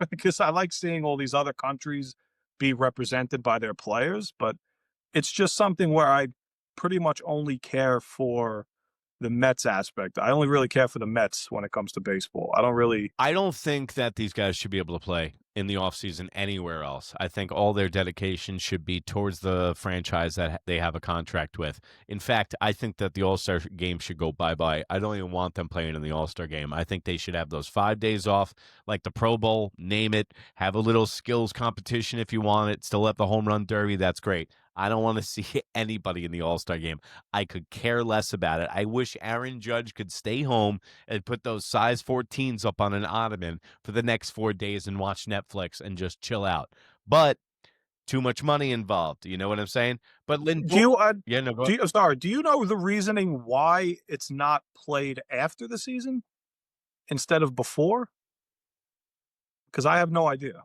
because I like seeing all these other countries be represented by their players, but it's just something where I pretty much only care for the Mets aspect. I only really care for the Mets when it comes to baseball. I don't think that these guys should be able to play in the offseason anywhere else. I think all their dedication should be towards the franchise that they have a contract with. In fact, I think that the All-Star game should go bye-bye. I don't even want them playing in the All-Star game. I think they should have those 5 days off, like the Pro Bowl, name it, have a little skills competition if you want it, still have the home run derby, that's great. I don't want to see anybody in the All-Star game. I could care less about it. I wish Aaron Judge could stay home and put those size 14s up on an ottoman for the next 4 days and watch Netflix and just chill out. But too much money involved. You know what I'm saying? But Lynn, do you know the reasoning why it's not played after the season instead of before? Because I have no idea.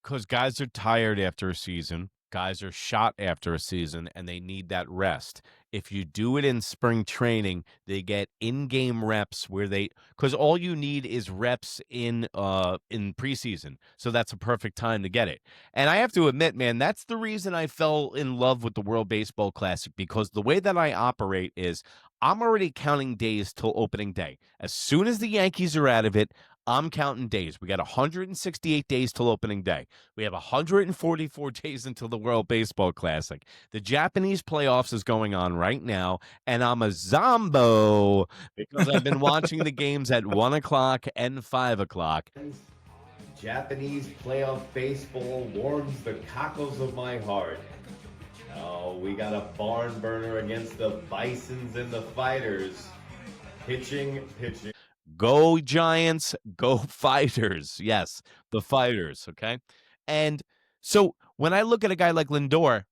Because guys are tired after a season. Guys are shot after a season, and they need that rest. If you do it in spring training, they get in-game reps because all you need is reps in preseason. So that's a perfect time to get it. And I have to admit, man, that's the reason I fell in love with the World Baseball Classic, because the way that I operate is I'm already counting days till opening day. As soon as the Yankees are out of it, I'm counting days. We got 168 days till opening day. We have 144 days until the World Baseball Classic. The Japanese playoffs is going on right now, and I'm a zombo because I've been watching the games at 1 o'clock and 5 o'clock. Japanese playoff baseball warms the cockles of my heart. Oh, we got a barn burner against the Bisons and the Fighters. Pitching. Go Giants, go Fighters. Yes, the Fighters, okay? And so when I look at a guy like Lindor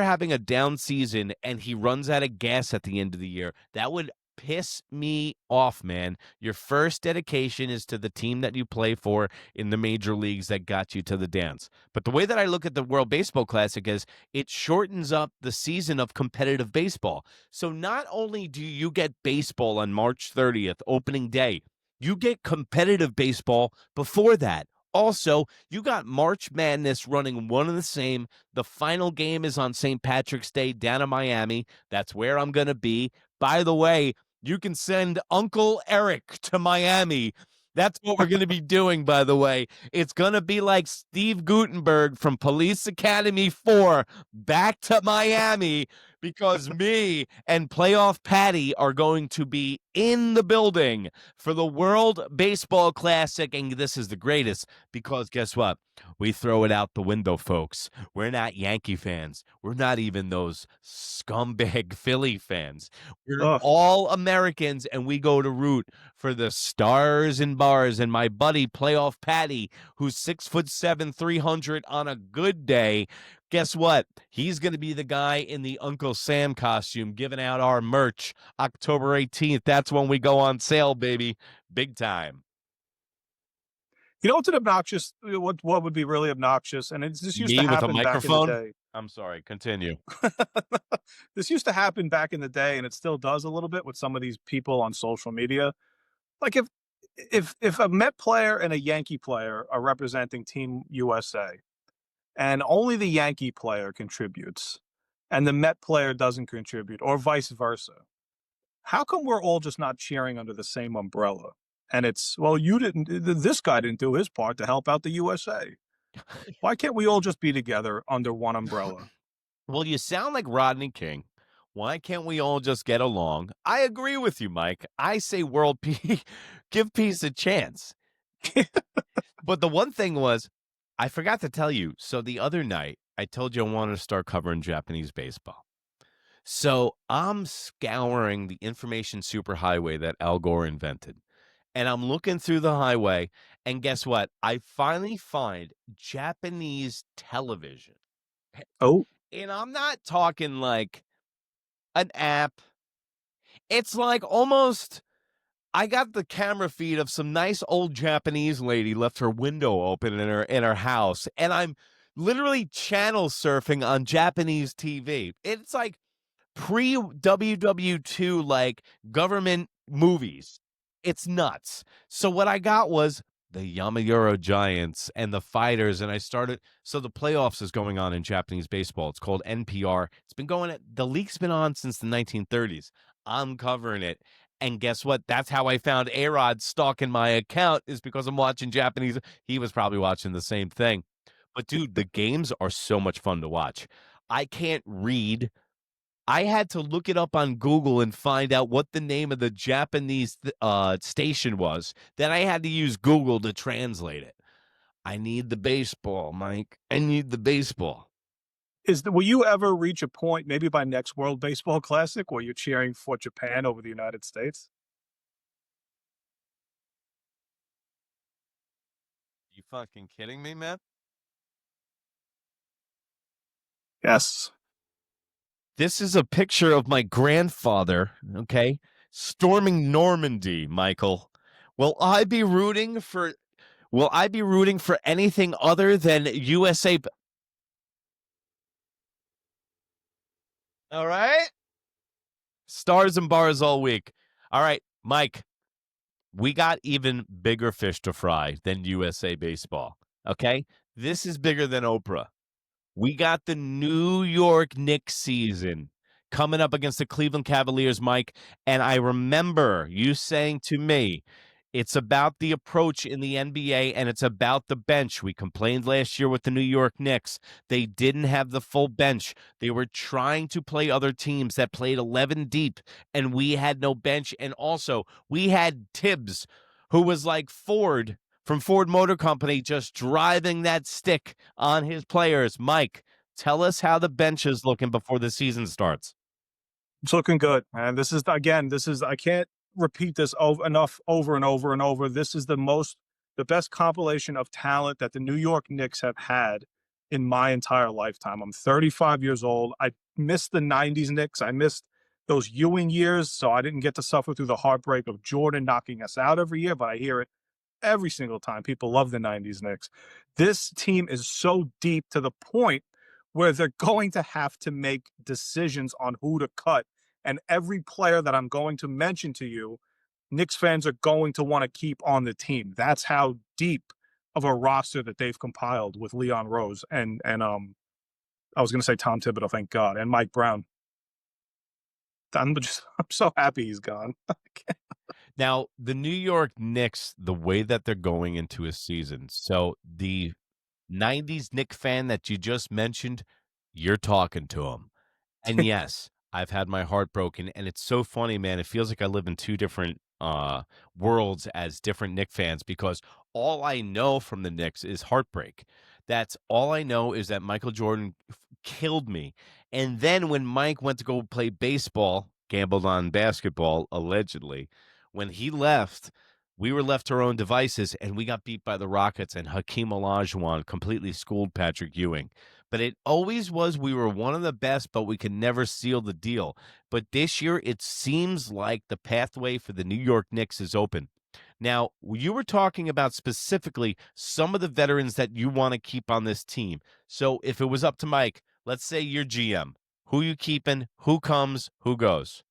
having a down season and he runs out of gas at the end of the year, that would piss me off, man. Your first dedication is to the team that you play for in the major leagues that got you to the dance. But the way that I look at the World Baseball Classic is it shortens up the season of competitive baseball. So not only do you get baseball on March 30th, opening day, You get competitive baseball before that. Also, you got March Madness running one and the same. The final game is on St. Patrick's Day down in Miami. That's where I'm going to be. By the way, you can send Uncle Erik to Miami. That's what we're going to be doing, by the way. It's going to be like Steve Guttenberg from Police Academy 4 back to Miami because me and Playoff Patty are going to be in the building for the World Baseball Classic. And this is the greatest because guess what? We throw it out the window, folks. We're not Yankee fans. We're not even those scumbag Philly fans. We're all Americans, and we go to root for the stars and bars. And my buddy, Playoff Patty, who's 6'7", 300 on a good day, guess what? He's going to be the guy in the Uncle Sam costume giving out our merch October 18th. That's when we go on sale, baby. Big time. You know what's obnoxious? What would be really obnoxious? And this used to happen back in the day. I'm sorry. Continue. This used to happen back in the day, and it still does a little bit with some of these people on social media. Like if a Met player and a Yankee player are representing Team USA, and only the Yankee player contributes, and the Met player doesn't contribute, or vice versa, how come we're all just not cheering under the same umbrella? And it's, well, this guy didn't do his part to help out the USA. Why can't we all just be together under one umbrella? Well, you sound like Rodney King. Why can't we all just get along? I agree with you, Mike. I say world peace, give peace a chance. But the one thing was, I forgot to tell you. So the other night, I told you I wanted to start covering Japanese baseball. So I'm scouring the information superhighway that Al Gore invented. And I'm looking through the highway, and guess what? I finally find Japanese television. Oh. And I'm not talking like an app. It's like almost, I got the camera feed of some nice old Japanese lady left her window open in her house, and I'm literally channel surfing on Japanese TV. It's like pre-WW2 like government movies. It's nuts. So what I got was the Yomiuri Giants and the Fighters, and I started. So the playoffs is going on in Japanese baseball. It's called NPR. It's been going. The league's been on since the 1930s. I'm covering it, and guess what? That's how I found A-Rod stalking my account is because I'm watching Japanese. He was probably watching the same thing. But dude, the games are so much fun to watch. I can't read. I had to look it up on Google and find out what the name of the Japanese station was. Then I had to use Google to translate it. I need the baseball, Mike. I need the baseball. Will you ever reach a point, maybe by next World Baseball Classic, where you're cheering for Japan over the United States? You fucking kidding me, man? Yes. This is a picture of my grandfather, okay, storming Normandy, Michael. Will I be rooting for anything other than USA? All right. Stars and bars all week. All right, Mike, we got even bigger fish to fry than USA baseball, okay? This is bigger than Oprah. We got the New York Knicks season coming up against the Cleveland Cavaliers, Mike. And I remember you saying to me, it's about the approach in the NBA and it's about the bench. We complained last year with the New York Knicks. They didn't have the full bench. They were trying to play other teams that played 11 deep, and we had no bench. And also, we had Tibbs, who was like Ford from Ford Motor Company, just driving that stick on his players. Mike, tell us how the bench is looking before the season starts. It's looking good, man. I can't repeat this over and over. This is the best compilation of talent that the New York Knicks have had in my entire lifetime. I'm 35 years old. I missed the 90s Knicks. I missed those Ewing years, so I didn't get to suffer through the heartbreak of Jordan knocking us out every year, but I hear it every single time. People love the 90s Knicks. This team is so deep to the point where they're going to have to make decisions on who to cut. And every player that I'm going to mention to you Knicks fans are going to want to keep on the team. That's how deep of a roster that they've compiled with Leon Rose and I was going to say Tom Thibodeau, thank God, and Mike Brown. I'm so happy he's gone. Now, the New York Knicks, the way that they're going into a season, so the 90s Knick fan that you just mentioned, you're talking to him. And yes, I've had my heart broken, and it's so funny, man. It feels like I live in two different worlds as different Knick fans because all I know from the Knicks is heartbreak. That's all I know is that Michael Jordan killed me. And then when Mike went to go play baseball, gambled on basketball, allegedly, when he left, we were left to our own devices, and we got beat by the Rockets, and Hakeem Olajuwon completely schooled Patrick Ewing. But it always was we were one of the best, but we could never seal the deal. But this year, it seems like the pathway for the New York Knicks is open. Now, you were talking about specifically some of the veterans that you want to keep on this team. So if it was up to Mike, let's say you're GM. Who you keeping? Who comes? Who goes?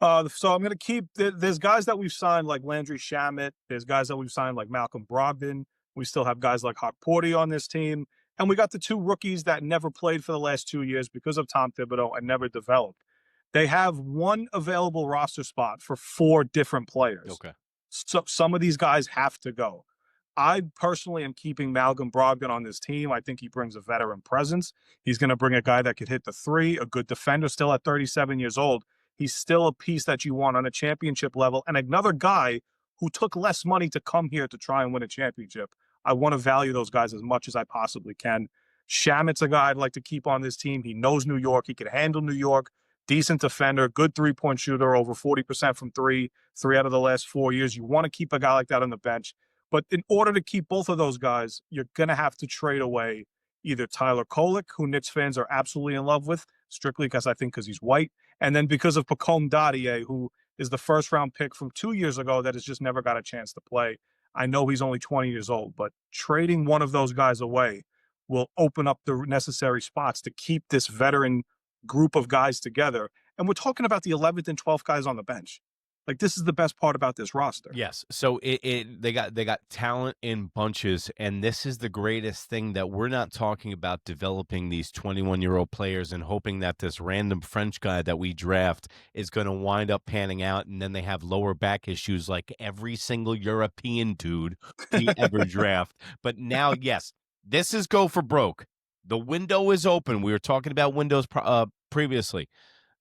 So I'm going to keep. There's guys that we've signed like Landry Shamet. There's guys that we've signed like Malcolm Brogdon. We still have guys like Hawk Porty on this team. And we got the two rookies that never played for the last 2 years because of Tom Thibodeau and never developed. They have one available roster spot for 4 different players. Okay. So some of these guys have to go. I personally am keeping Malcolm Brogdon on this team. I think he brings a veteran presence. He's going to bring a guy that could hit the 3, a good defender still at 37 years old. He's still a piece that you want on a championship level, and another guy who took less money to come here to try and win a championship. I want to value those guys as much as I possibly can. Shamet's a guy I'd like to keep on this team. He knows New York. He can handle New York. Decent defender, good three-point shooter, over 40% from 3 out of the last 4 years. You want to keep a guy like that on the bench. But in order to keep both of those guys, you're going to have to trade away either Tyler Kolek, who Knicks fans are absolutely in love with, strictly because he's white, and then because of Pacome Dadier, who is the first-round pick from 2 years ago that has just never got a chance to play. I know he's only 20 years old, but trading one of those guys away will open up the necessary spots to keep this veteran group of guys together. And we're talking about the 11th and 12th guys on the bench. Like, this is the best part about this roster. Yes. So they got talent in bunches, and this is the greatest thing that we're not talking about developing these 21-year-old players and hoping that this random French guy that we draft is going to wind up panning out, and then they have lower back issues like every single European dude we ever draft. But now, yes, this is go for broke. The window is open. We were talking about windows previously.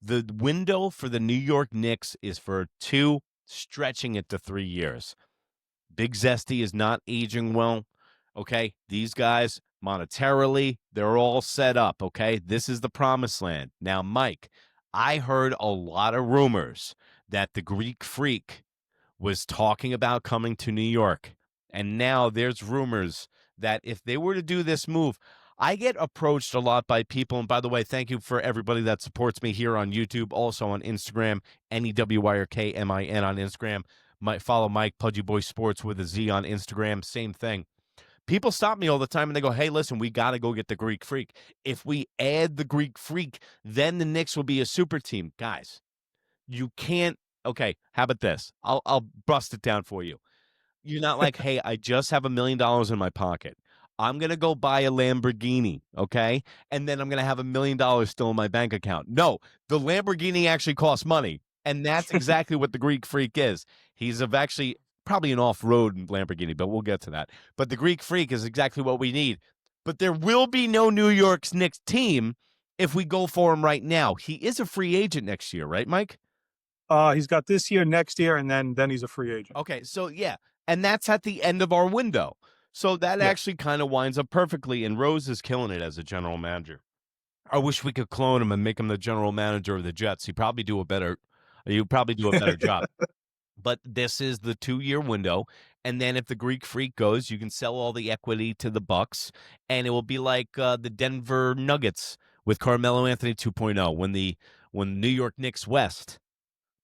The window for the New York Knicks is for 2, stretching it to 3 years. Big Zesty is not aging well, okay? These guys, monetarily, they're all set up, okay? This is the promised land. Now, Mike, I heard a lot of rumors that the Greek Freak was talking about coming to New York. And now there's rumors that if they were to do this move, I get approached a lot by people, and by the way, thank you for everybody that supports me here on YouTube, also on Instagram, NEWYRKMIN on Instagram. Follow Mike, Pudgy Boy Sports with a Z on Instagram, same thing. People stop me all the time, and they go, hey, listen, we got to go get the Greek Freak. If we add the Greek Freak, then the Knicks will be a super team. Guys, you can't. Okay, how about this? I'll bust it down for you. You're not like, hey, I just have $1 million in my pocket. I'm going to go buy a Lamborghini, okay? And then I'm going to have $1 million still in my bank account. No, the Lamborghini actually costs money, and that's exactly what the Greek Freak is. He's actually probably an off-road Lamborghini, but we'll get to that. But the Greek Freak is exactly what we need. But there will be no New York's Knicks team if we go for him right now. He is a free agent next year, right, Mike? He's got this year, next year, and then he's a free agent. Okay, so yeah, and that's at the end of our window. So that actually kind of winds up perfectly, and Rose is killing it as a general manager. I wish we could clone him and make him the general manager of the Jets. He'd probably do a better job. But this is the 2-year window, and then if the Greek Freak goes, you can sell all the equity to the Bucks, and it will be like the Denver Nuggets with Carmelo Anthony 2.0 when New York Knicks West,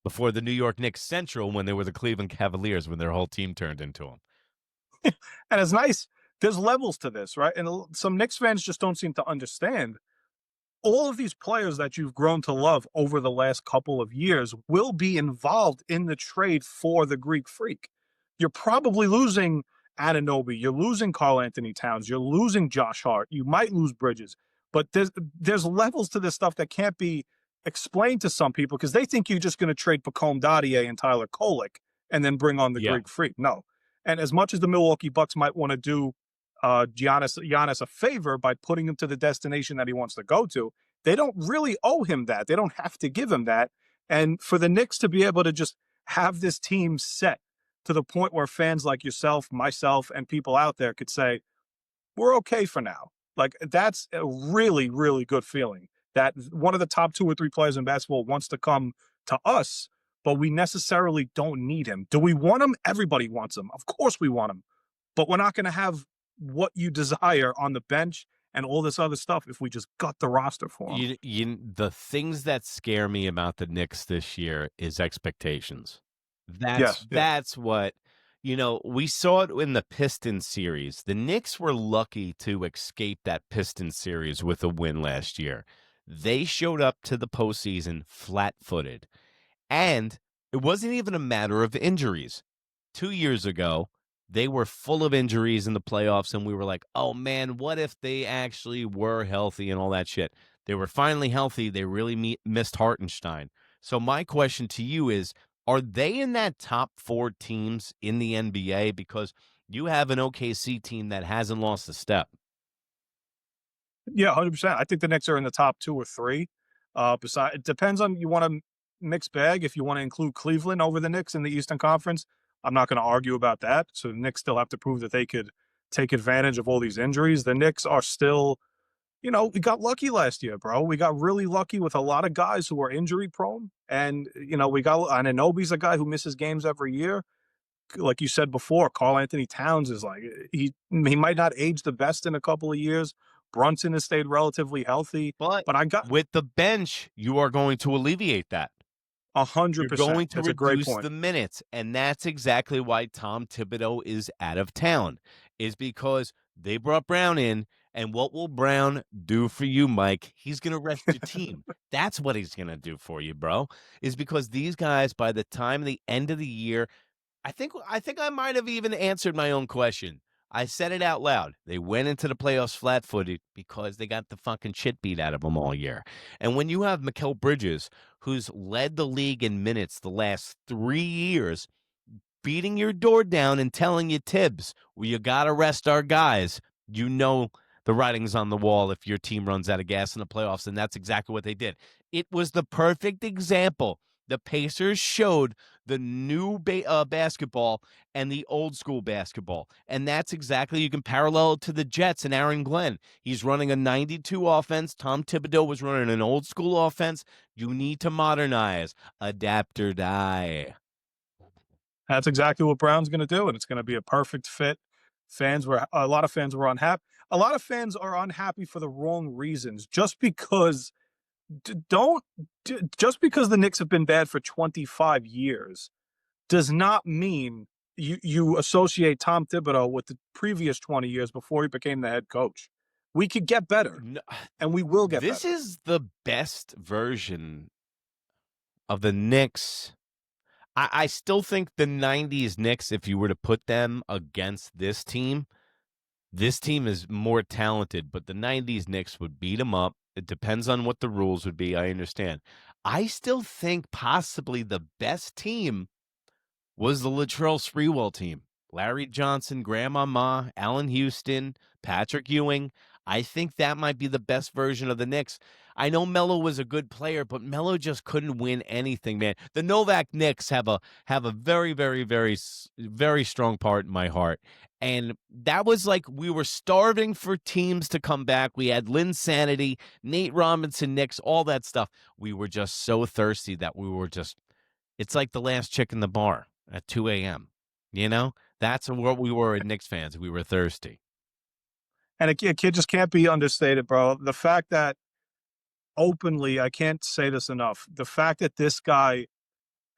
before the New York Knicks Central, when they were the Cleveland Cavaliers, when their whole team turned into them. And it's nice. There's levels to this, right? And some Knicks fans just don't seem to understand. all of these players that you've grown to love over the last couple of years will be involved in the trade for the Greek Freak. You're probably losing Anunoby. You're losing Karl Anthony Towns. You're losing Josh Hart. You might lose Bridges. But there's levels to this stuff that can't be explained to some people because they think you're just going to trade Pacome Dadier and Tyler Kolek and then bring on the Greek Freak. No. And as much as the Milwaukee Bucks might want to do Giannis a favor by putting him to the destination that he wants to go to, they don't really owe him that. They don't have to give him that. And for the Knicks to be able to just have this team set to the point where fans like yourself, myself, and people out there could say, we're okay for now. Like, that's a really, really good feeling that one of the top 2 or 3 players in basketball wants to come to us, but we necessarily don't need him. Do we want him? Everybody wants him. Of course we want him. But we're not going to have what you desire on the bench and all this other stuff if we just gut the roster for him. The things that scare me about the Knicks this year is expectations. That's what, we saw it in the Pistons series. The Knicks were lucky to escape that Pistons series with a win last year. They showed up to the postseason flat-footed. And it wasn't even a matter of injuries. 2 years ago, they were full of injuries in the playoffs, and we were like, oh, man, what if they actually were healthy and all that shit? They were finally healthy. They really missed Hartenstein. So my question to you is, are they in that top 4 teams in the NBA? Because you have an OKC team that hasn't lost a step. Yeah, 100%. I think the Knicks are in the top 2 or 3. It depends on, you want a mixed bag. If you want to include Cleveland over the Knicks in the Eastern Conference, I'm not going to argue about that. So the Knicks still have to prove that they could take advantage of all these injuries. The Knicks are still, we got lucky last year, bro. We got really lucky with a lot of guys who are injury prone. And, we got Anunoby's a guy who misses games every year. Like you said before, Karl Anthony Towns is like, he might not age the best in a couple of years. Brunson has stayed relatively healthy. But with the bench, you are going to alleviate that. 100%. You're going to that's reduce the minutes, and that's exactly why Tom Thibodeau is out of town, is because they brought Brown in, and what will Brown do for you, Mike? He's going to rest your team. That's what he's going to do for you, bro, is because these guys, by the time of the end of the year, I think I might have even answered my own question. I said it out loud. They went into the playoffs flat-footed because they got the fucking shit beat out of them all year. And when you have Mikal Bridges, who's led the league in minutes the last 3 years, beating your door down and telling you, Tibbs, well, you got to rest our guys, the writing's on the wall if your team runs out of gas in the playoffs, and that's exactly what they did. It was the perfect example. The Pacers showed the new basketball and the old school basketball. And that's exactly, you can parallel it to the Jets and Aaron Glenn. He's running a 92 offense. Tom Thibodeau was running an old school offense. You need to modernize, adapt or die. That's exactly what Brown's going to do, and it's going to be a perfect fit. A lot of fans were unhappy. A lot of fans are unhappy for the wrong reasons. Just because the Knicks have been bad for 25 years does not mean you associate Tom Thibodeau with the previous 20 years before he became the head coach. We could get better, and we will get better. This is the best version of the Knicks. I still think the 90s Knicks, if you were to put them against this team is more talented, but the 90s Knicks would beat them up. It depends on what the rules would be. I understand. I still think possibly the best team was the Latrell Sprewell team. Larry Johnson, Grandma Ma, Allen Houston, Patrick Ewing. I think that might be the best version of the Knicks. I know Melo was a good player, but Melo just couldn't win anything, man. The Novak Knicks have a very, very, very, very strong part in my heart. And that was like we were starving for teams to come back. We had Linsanity, Nate Robinson, Knicks, all that stuff. We were just so thirsty that it's like the last chick in the bar at 2 a.m. That's what we were as Knicks fans. We were thirsty. And a kid just can't be understated, bro. The fact that openly, I can't say this enough, the fact that this guy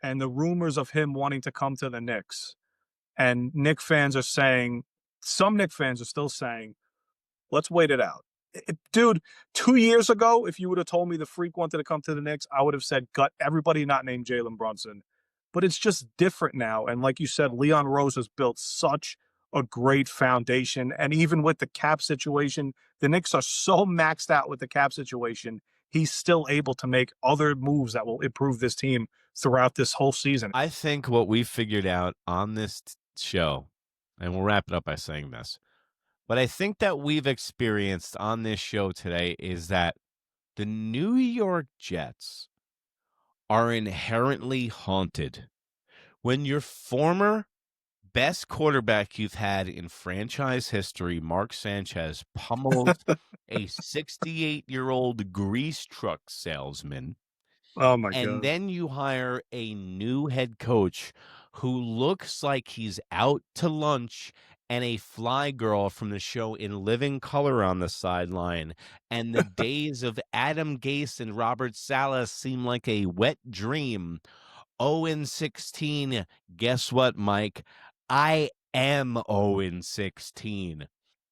and the rumors of him wanting to come to the Knicks, and some Knicks fans are still saying, let's wait it out. Dude, 2 years ago, if you would have told me the Freak wanted to come to the Knicks, I would have said gut everybody not named Jalen Brunson. But it's just different now. And like you said, Leon Rose has built such a great foundation. And even with the cap situation, the Knicks are so maxed out with the cap situation, he's still able to make other moves that will improve this team throughout this whole season. I think what we figured out on this show, and we'll wrap it up by saying this, but I think that we've experienced on this show today is that the New York Jets are inherently haunted. When your former best quarterback you've had in franchise history, Mark Sanchez, pummels a 68-year-old grease truck salesman, Oh, my and God. then you hire a new head coach who looks like he's out to lunch and a fly girl from the show In Living Color on the sideline, and the days of Adam Gase and Robert Saleh seem like a wet dream. 0-16. Guess what, Mike? I am 0-16.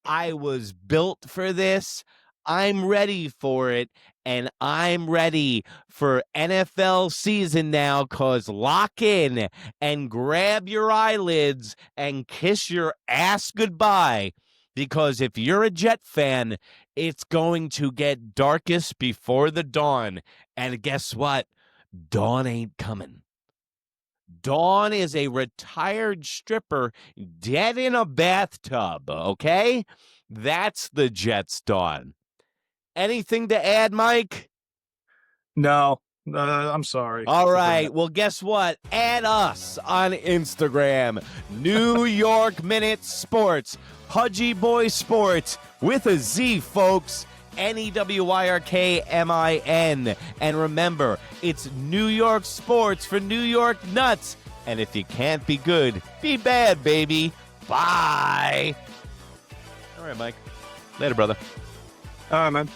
I was built for this. I'm ready for it, and I'm ready for NFL season now, because lock in and grab your eyelids and kiss your ass goodbye, because if you're a Jet fan, it's going to get darkest before the dawn, and guess what? Dawn ain't coming. Dawn is a retired stripper dead in a bathtub, okay? That's the Jets' dawn. Anything to add, Mike? No, I'm sorry. All right. Well, guess what? Add us on Instagram. New York Minute Sports. Pudgy Boy Sports with a Z, folks. NEWYRKMIN. And remember, it's New York sports for New York nuts. And if you can't be good, be bad, baby. Bye. All right, Mike. Later, brother. All right, man.